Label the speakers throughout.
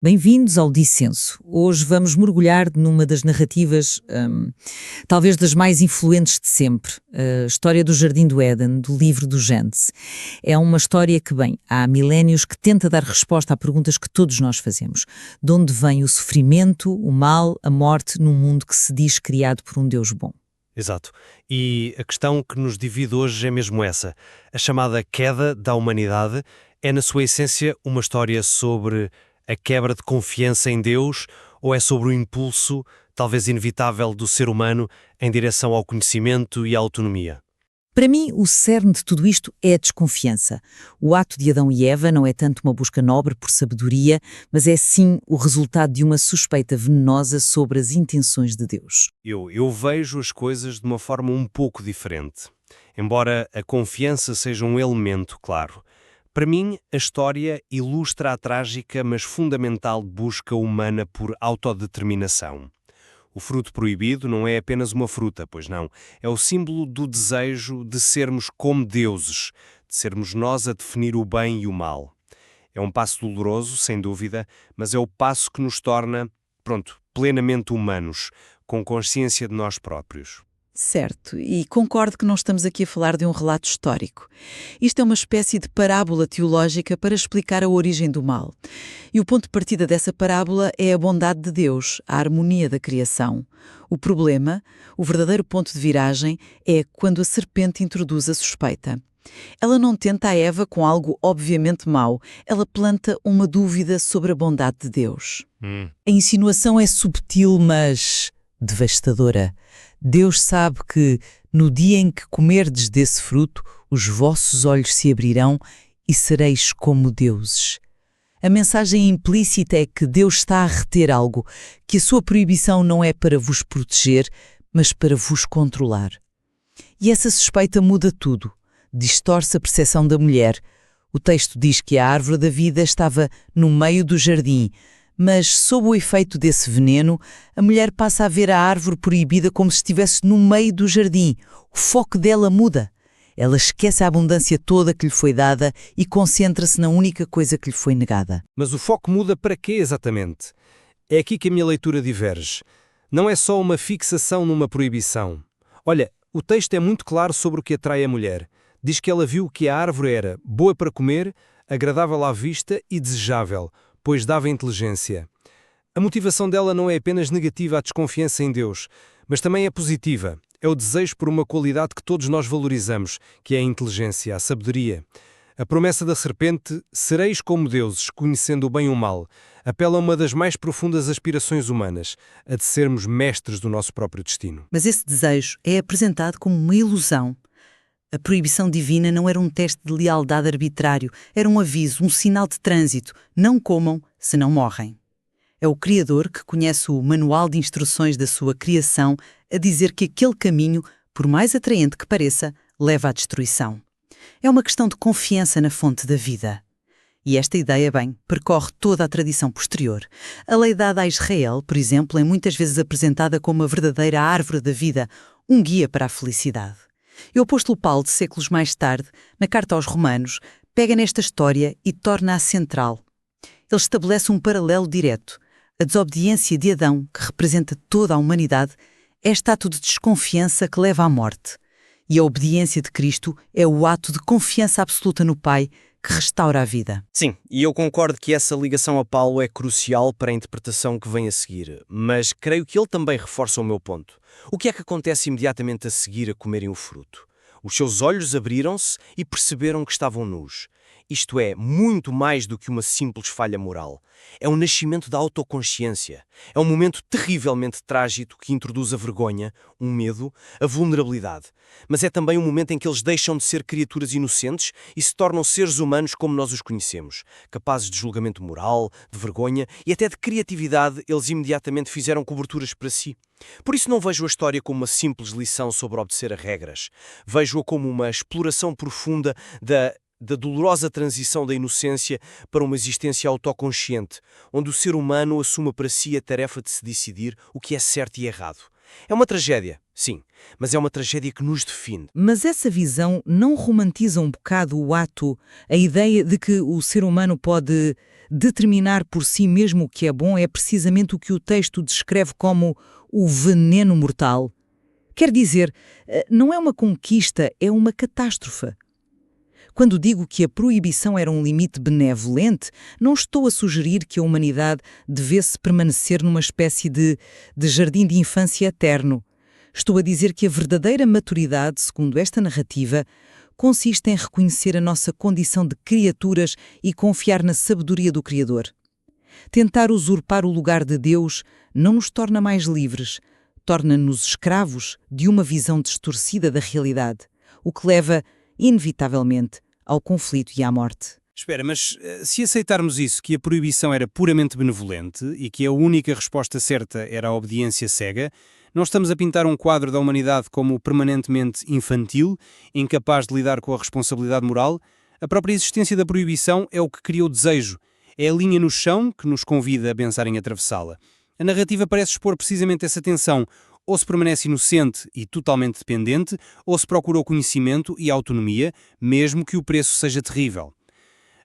Speaker 1: Bem-vindos ao Dissenso. Hoje vamos mergulhar numa das narrativas, talvez das mais influentes de sempre, a história do Jardim do Éden, do livro do Gênesis. É uma história que, bem, há milénios que tenta dar resposta a perguntas que todos nós fazemos. De onde vem o sofrimento, o mal, a morte num mundo que se diz criado por um Deus bom?
Speaker 2: Exato. E a questão que nos divide hoje é mesmo essa. A chamada queda da humanidade é, na sua essência, uma história sobre a quebra de confiança em Deus ou é sobre o impulso, talvez inevitável, do ser humano em direção ao conhecimento e à autonomia?
Speaker 1: Para mim, o cerne de tudo isto é a desconfiança. O ato de Adão e Eva não é tanto uma busca nobre por sabedoria, mas é sim o resultado de uma suspeita venenosa sobre as intenções de Deus.
Speaker 2: Eu vejo as coisas de uma forma um pouco diferente. Embora a confiança seja um elemento, claro. Para mim, a história ilustra a trágica, mas fundamental busca humana por autodeterminação. O fruto proibido não é apenas uma fruta, pois não. É o símbolo do desejo de sermos como deuses, de sermos nós a definir o bem e o mal. É um passo doloroso, sem dúvida, mas é o passo que nos torna, plenamente humanos, com consciência de nós próprios.
Speaker 3: Certo, e concordo que não estamos aqui a falar de um relato histórico. Isto é uma espécie de parábola teológica para explicar a origem do mal. E o ponto de partida dessa parábola é a bondade de Deus, a harmonia da criação. O problema, o verdadeiro ponto de viragem, é quando a serpente introduz a suspeita. Ela não tenta a Eva com algo obviamente mau, ela planta uma dúvida sobre a bondade de Deus.
Speaker 1: A insinuação é subtil, mas devastadora. Deus sabe que, no dia em que comerdes desse fruto, os vossos olhos se abrirão e sereis como deuses. A mensagem implícita é que Deus está a reter algo, que a sua proibição não é para vos proteger, mas para vos controlar. E essa suspeita muda tudo, distorce a percepção da mulher. O texto diz que a árvore da vida estava no meio do jardim, mas, sob o efeito desse veneno, a mulher passa a ver a árvore proibida como se estivesse no meio do jardim. O foco dela muda. Ela esquece a abundância toda que lhe foi dada e concentra-se na única coisa que lhe foi negada.
Speaker 2: Mas o foco muda para quê exatamente? É aqui que a minha leitura diverge. Não é só uma fixação numa proibição. Olha, o texto é muito claro sobre o que atrai a mulher. Diz que ela viu que a árvore era boa para comer, agradável à vista e desejável, pois dava inteligência. A motivação dela não é apenas negativa à desconfiança em Deus, mas também é positiva. É o desejo por uma qualidade que todos nós valorizamos, que é a inteligência, a sabedoria. A promessa da serpente, sereis como deuses, conhecendo o bem e o mal, apela a uma das mais profundas aspirações humanas, a de sermos mestres do nosso próprio destino.
Speaker 3: Mas esse desejo é apresentado como uma ilusão. A proibição divina não era um teste de lealdade arbitrário, era um aviso, um sinal de trânsito. Não comam, senão morrem. É o Criador que conhece o manual de instruções da sua criação a dizer que aquele caminho, por mais atraente que pareça, leva à destruição. É uma questão de confiança na fonte da vida. E esta ideia, percorre toda a tradição posterior. A lei dada a Israel, por exemplo, é muitas vezes apresentada como a verdadeira árvore da vida, um guia para a felicidade. E o apóstolo Paulo, séculos mais tarde, na carta aos Romanos, pega nesta história e torna-a central. Ele estabelece um paralelo direto. A desobediência de Adão, que representa toda a humanidade, é ato de desconfiança que leva à morte. E a obediência de Cristo é o ato de confiança absoluta no Pai, que restaura a vida.
Speaker 2: Sim, e eu concordo que essa ligação a Paulo é crucial para a interpretação que vem a seguir, mas creio que ele também reforça o meu ponto. O que é que acontece imediatamente a seguir a comerem o fruto? Os seus olhos abriram-se e perceberam que estavam nus. Isto é muito mais do que uma simples falha moral. É um nascimento da autoconsciência. É um momento terrivelmente trágico que introduz a vergonha, um medo, a vulnerabilidade. Mas é também um momento em que eles deixam de ser criaturas inocentes e se tornam seres humanos como nós os conhecemos. Capazes de julgamento moral, de vergonha e até de criatividade, eles imediatamente fizeram coberturas para si. Por isso não vejo a história como uma simples lição sobre obedecer a regras. Vejo-a como uma exploração profunda da dolorosa transição da inocência para uma existência autoconsciente, onde o ser humano assume para si a tarefa de se decidir o que é certo e errado. É uma tragédia, sim, mas é uma tragédia que nos define.
Speaker 1: Mas essa visão não romantiza um bocado o ato, a ideia de que o ser humano pode determinar por si mesmo o que é bom é precisamente o que o texto descreve como o veneno mortal. Quer dizer, não é uma conquista, é uma catástrofe. Quando digo que a proibição era um limite benevolente, não estou a sugerir que a humanidade devesse permanecer numa espécie de jardim de infância eterno. Estou a dizer que a verdadeira maturidade, segundo esta narrativa, consiste em reconhecer a nossa condição de criaturas e confiar na sabedoria do Criador. Tentar usurpar o lugar de Deus não nos torna mais livres, torna-nos escravos de uma visão distorcida da realidade, o que leva, inevitavelmente, ao conflito e à morte.
Speaker 4: Espera, mas se aceitarmos isso, que a proibição era puramente benevolente e que a única resposta certa era a obediência cega, não estamos a pintar um quadro da humanidade como permanentemente infantil, incapaz de lidar com a responsabilidade moral? A própria existência da proibição é o que cria o desejo. É a linha no chão que nos convida a pensar em atravessá-la. A narrativa parece expor precisamente essa tensão. Ou se permanece inocente e totalmente dependente, ou se procura o conhecimento e a autonomia, mesmo que o preço seja terrível.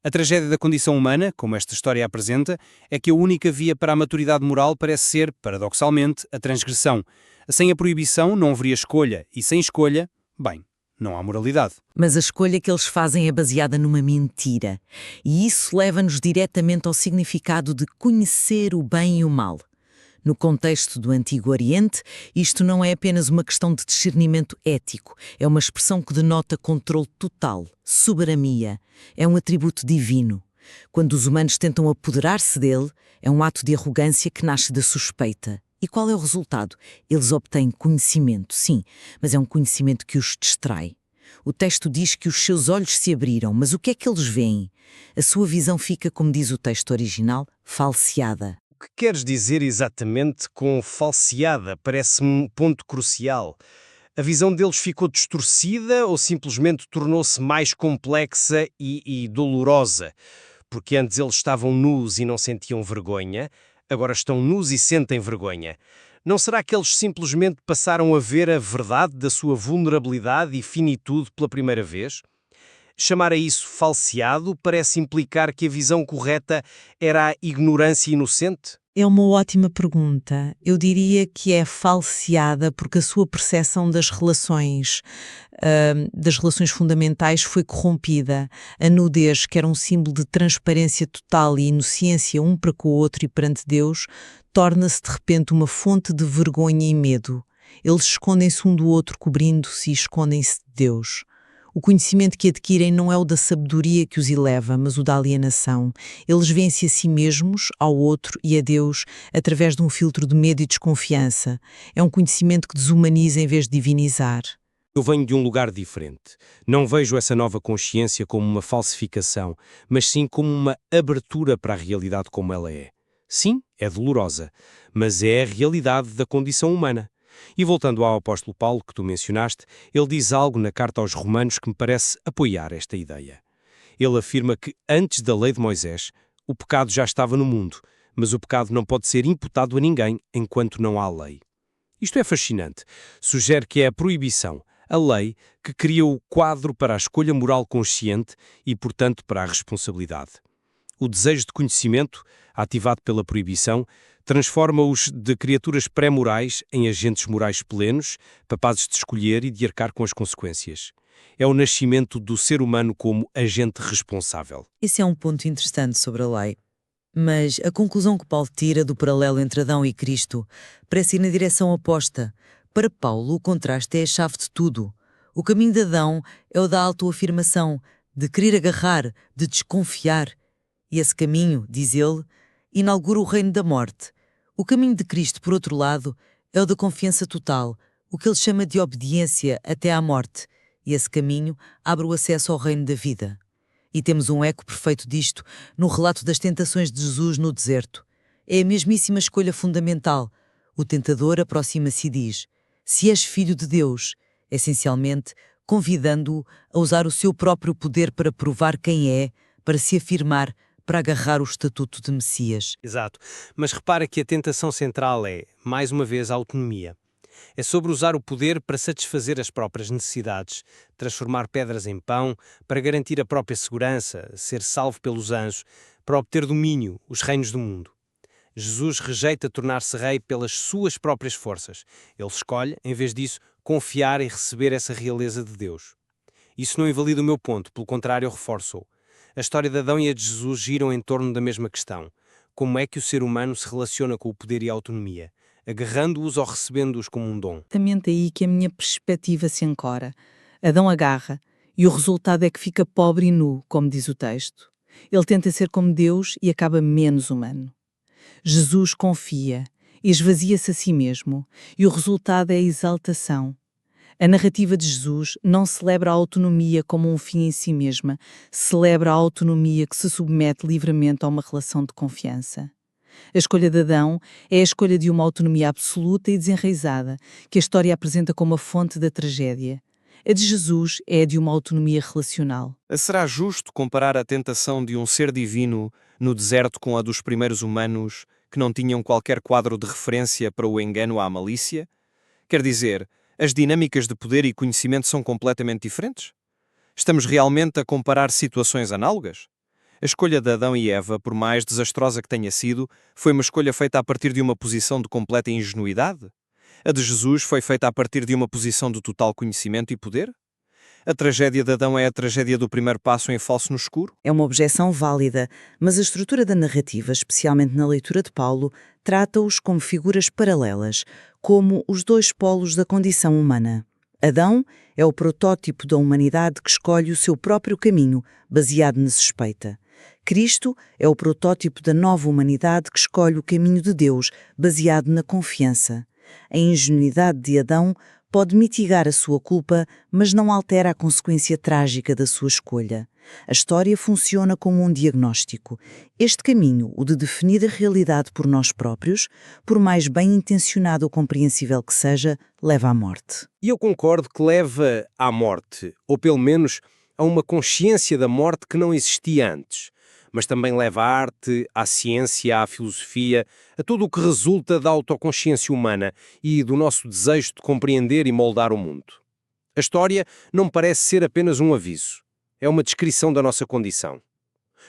Speaker 4: A tragédia da condição humana, como esta história apresenta, é que a única via para a maturidade moral parece ser, paradoxalmente, a transgressão. Sem a proibição não haveria escolha, e sem escolha, bem, não há moralidade.
Speaker 1: Mas a escolha que eles fazem é baseada numa mentira. E isso leva-nos diretamente ao significado de conhecer o bem e o mal. No contexto do Antigo Oriente, isto não é apenas uma questão de discernimento ético, é uma expressão que denota controle total, soberania, é um atributo divino. Quando os humanos tentam apoderar-se dele, é um ato de arrogância que nasce da suspeita. E qual é o resultado? Eles obtêm conhecimento, sim, mas é um conhecimento que os distrai. O texto diz que os seus olhos se abriram, mas o que é que eles veem? A sua visão fica, como diz o texto original, falseada.
Speaker 2: O que queres dizer exatamente com falseada? Parece-me um ponto crucial. A visão deles ficou distorcida ou simplesmente tornou-se mais complexa e dolorosa? Porque antes eles estavam nus e não sentiam vergonha, agora estão nus e sentem vergonha. Não será que eles simplesmente passaram a ver a verdade da sua vulnerabilidade e finitude pela primeira vez? Chamar a isso falseado parece implicar que a visão correta era a ignorância inocente?
Speaker 5: É uma ótima pergunta. Eu diria que é falseada porque a sua percepção das relações fundamentais foi corrompida. A nudez, que era um símbolo de transparência total e inocência um para com o outro e perante Deus, torna-se de repente uma fonte de vergonha e medo. Eles escondem-se um do outro, cobrindo-se e escondem-se de Deus. O conhecimento que adquirem não é o da sabedoria que os eleva, mas o da alienação. Eles veem-se a si mesmos, ao outro e a Deus através de um filtro de medo e desconfiança. É um conhecimento que desumaniza em vez de divinizar.
Speaker 2: Eu venho de um lugar diferente. Não vejo essa nova consciência como uma falsificação, mas sim como uma abertura para a realidade como ela é. Sim, é dolorosa, mas é a realidade da condição humana. E voltando ao apóstolo Paulo, que tu mencionaste, ele diz algo na carta aos Romanos que me parece apoiar esta ideia. Ele afirma que antes da lei de Moisés, o pecado já estava no mundo, mas o pecado não pode ser imputado a ninguém enquanto não há lei. Isto é fascinante. Sugere que é a proibição, a lei, que cria o quadro para a escolha moral consciente e, portanto, para a responsabilidade. O desejo de conhecimento, ativado pela proibição, transforma-os de criaturas pré-morais em agentes morais plenos, capazes de escolher e de arcar com as consequências. É o nascimento do ser humano como agente responsável.
Speaker 1: Esse é um ponto interessante sobre a lei. Mas a conclusão que Paulo tira do paralelo entre Adão e Cristo parece ir na direção oposta. Para Paulo, o contraste é a chave de tudo. O caminho de Adão é o da autoafirmação, de querer agarrar, de desconfiar. E esse caminho, diz ele, inaugura o reino da morte. O caminho de Cristo, por outro lado, é o da confiança total, o que ele chama de obediência até à morte. E esse caminho abre o acesso ao reino da vida. E temos um eco perfeito disto no relato das tentações de Jesus no deserto. É a mesmíssima escolha fundamental. O tentador aproxima-se e diz: se és filho de Deus, essencialmente convidando-o a usar o seu próprio poder para provar quem é, para se afirmar, para agarrar o estatuto de Messias.
Speaker 2: Exato. Mas repara que a tentação central é, mais uma vez, a autonomia.
Speaker 4: É sobre usar o poder para satisfazer as próprias necessidades, transformar pedras em pão, para garantir a própria segurança, ser salvo pelos anjos, para obter domínio, os reinos do mundo. Jesus rejeita tornar-se rei pelas suas próprias forças. Ele escolhe, em vez disso, confiar e receber essa realeza de Deus. Isso não invalida o meu ponto, pelo contrário, reforço-o. A história de Adão e a de Jesus giram em torno da mesma questão. Como é que o ser humano se relaciona com o poder e a autonomia? Agarrando-os ou recebendo-os como um dom?
Speaker 3: Exatamente aí que a minha perspectiva se ancora. Adão agarra, e o resultado é que fica pobre e nu, como diz o texto. Ele tenta ser como Deus e acaba menos humano. Jesus confia, esvazia-se a si mesmo, e o resultado é a exaltação. A narrativa de Jesus não celebra a autonomia como um fim em si mesma, celebra a autonomia que se submete livremente a uma relação de confiança. A escolha de Adão é a escolha de uma autonomia absoluta e desenraizada, que a história apresenta como a fonte da tragédia. A de Jesus é a de uma autonomia relacional.
Speaker 6: Será justo comparar a tentação de um ser divino no deserto com a dos primeiros humanos que não tinham qualquer quadro de referência para o engano à malícia? Quer dizer, as dinâmicas de poder e conhecimento são completamente diferentes? Estamos realmente a comparar situações análogas? A escolha de Adão e Eva, por mais desastrosa que tenha sido, foi uma escolha feita a partir de uma posição de completa ingenuidade? A de Jesus foi feita a partir de uma posição de total conhecimento e poder? A tragédia de Adão é a tragédia do primeiro passo em falso no escuro?
Speaker 3: É uma objeção válida, mas a estrutura da narrativa, especialmente na leitura de Paulo, trata-os como figuras paralelas, como os dois polos da condição humana. Adão é o protótipo da humanidade que escolhe o seu próprio caminho, baseado na suspeita. Cristo é o protótipo da nova humanidade que escolhe o caminho de Deus, baseado na confiança. A ingenuidade de Adão pode mitigar a sua culpa, mas não altera a consequência trágica da sua escolha. A história funciona como um diagnóstico. Este caminho, o de definir a realidade por nós próprios, por mais bem-intencionado ou compreensível que seja, leva à morte.
Speaker 2: E eu concordo que leva à morte, ou pelo menos a uma consciência da morte que não existia antes. Mas também leva à arte, à ciência, à filosofia, a tudo o que resulta da autoconsciência humana e do nosso desejo de compreender e moldar o mundo. A história não parece ser apenas um aviso. É uma descrição da nossa condição.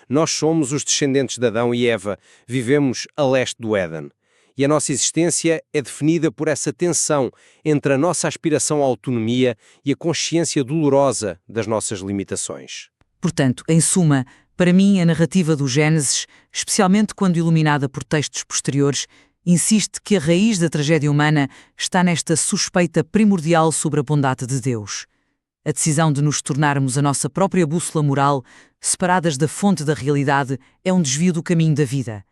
Speaker 2: Nós somos os descendentes de Adão e Eva, vivemos a leste do Éden. E a nossa existência é definida por essa tensão entre a nossa aspiração à autonomia e a consciência dolorosa das nossas limitações.
Speaker 1: Portanto, em suma, para mim, a narrativa do Gênesis, especialmente quando iluminada por textos posteriores, insiste que a raiz da tragédia humana está nesta suspeita primordial sobre a bondade de Deus. A decisão de nos tornarmos a nossa própria bússola moral, separadas da fonte da realidade, é um desvio do caminho da vida.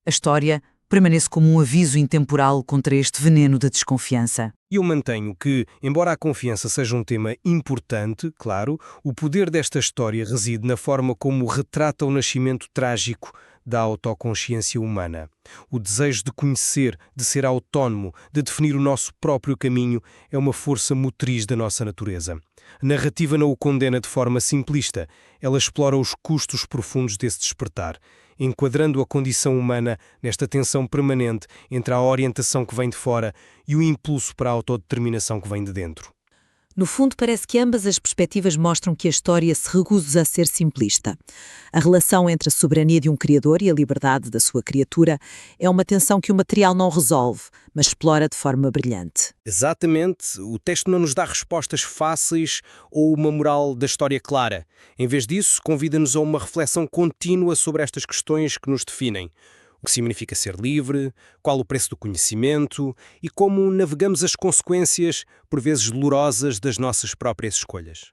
Speaker 1: A história permanece como um aviso intemporal contra este veneno da desconfiança.
Speaker 4: E eu mantenho que, embora a confiança seja um tema importante, claro, o poder desta história reside na forma como retrata o nascimento trágico da autoconsciência humana. O desejo de conhecer, de ser autónomo, de definir o nosso próprio caminho é uma força motriz da nossa natureza. A narrativa não o condena de forma simplista, ela explora os custos profundos desse despertar, enquadrando a condição humana nesta tensão permanente entre a orientação que vem de fora e o impulso para a autodeterminação que vem de dentro.
Speaker 5: No fundo, parece que ambas as perspectivas mostram que a história se recusa a ser simplista. A relação entre a soberania de um criador e a liberdade da sua criatura é uma tensão que o material não resolve, mas explora de forma brilhante.
Speaker 2: Exatamente. O texto não nos dá respostas fáceis ou uma moral da história clara. Em vez disso, convida-nos a uma reflexão contínua sobre estas questões que nos definem. O que significa ser livre, qual o preço do conhecimento e como navegamos as consequências, por vezes dolorosas, das nossas próprias escolhas.